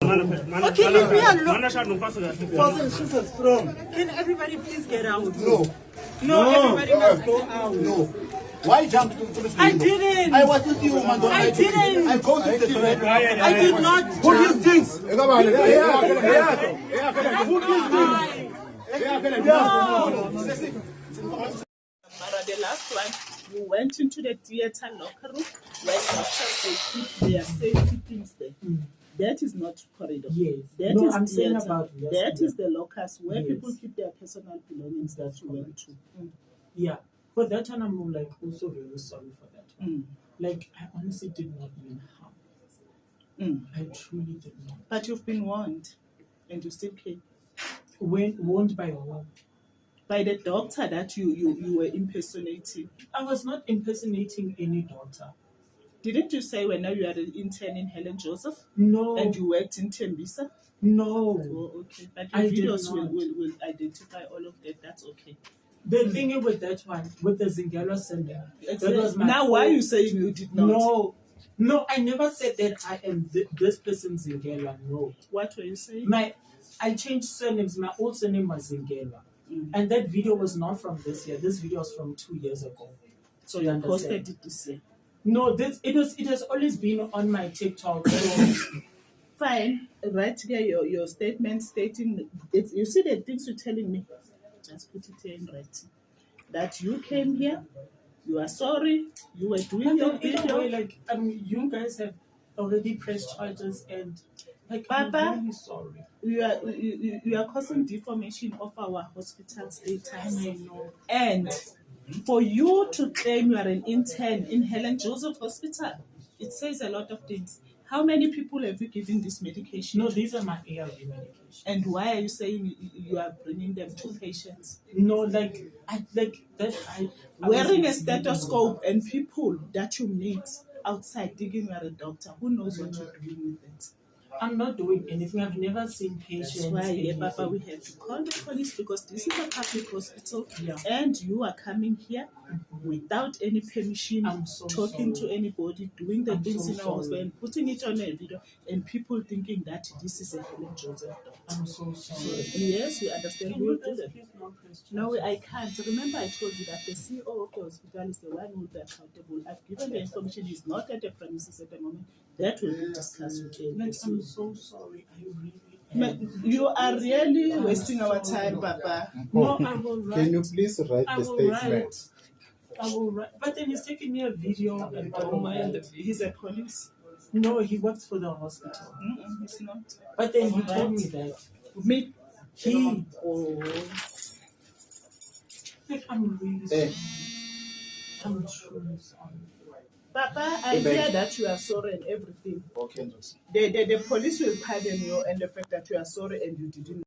Okay, leave me alone. Can everybody please get out? No, everybody must go out. No. Why jump to the I didn't. I was with you, man. I didn't. I go to the toilet. I did not. Who is this? Who is this? The last one, you went into the theater locker room where doctors they keep their safety things there. That is not corridor. Yes. That No, is I'm saying theater. about That is the lockers where Yes. people keep their personal belongings that you went to. Yeah. For that one, I'm like also very sorry for that one. Like, I honestly did not mean harm. I truly did not. But you've been warned, and you still came. Warned by who? By the doctor that you were impersonating. I was not impersonating any doctor. Didn't you say when you are an intern in Helen Joseph? No. And you worked in Tembisa? No. Oh, okay. But I your did videos not. will identify all of that. That's okay. The thing with that one, with the Zingela sending, that was my now why are you saying you did not? No, I never said that I am this person Zingela. No. What were you saying? I changed surnames. My old surname was Zingela. And that video was not from this year. This video was from 2 years ago. So you posted it this year? No, it has always been on my TikTok. So fine. Right here, your statement stating it's. You see the things you're telling me. Just put it here in writing. That you came here, you are sorry, you were doing your video. Like you guys have already pressed charges and like Papa, I'm really sorry. You are causing deformation of our hospital status. I know. And for you to claim you are an intern in Helen Joseph Hospital, it says a lot of things. How many people have you given this medication? No, these are my ARV medications. And why are you saying you are bringing them to patients? No, wearing a stethoscope and people that you meet outside thinking you are a doctor. Who knows what you're doing with it? I'm not doing anything. I've never seen patients. That's why, Papa, we have to call the police because this is a public hospital and you are coming here without any permission, talking to anybody, doing the things in our hospital and putting it on a video and people thinking that this is a Helen Joseph doctor. I'm so sorry. Yes, we understand. We'll do that. No, I can't. Remember I told you that the CEO of the hospital is the one who will be accountable. I've given the information. He's not at the premises at the moment. That will be discussed with him. I'm so sorry. I really am. You are really wasting our time, Papa. No, I will write. Can you please write the statement? I will write. But then he's taking me a video and he's a police. No, he works for the hospital. He's not. But then he told me that. Like, I'm really sorry. I'm truly sorry. Papa, I hear that you are sorry and everything. Okay. The police will pardon you and the fact that you are sorry and you didn't.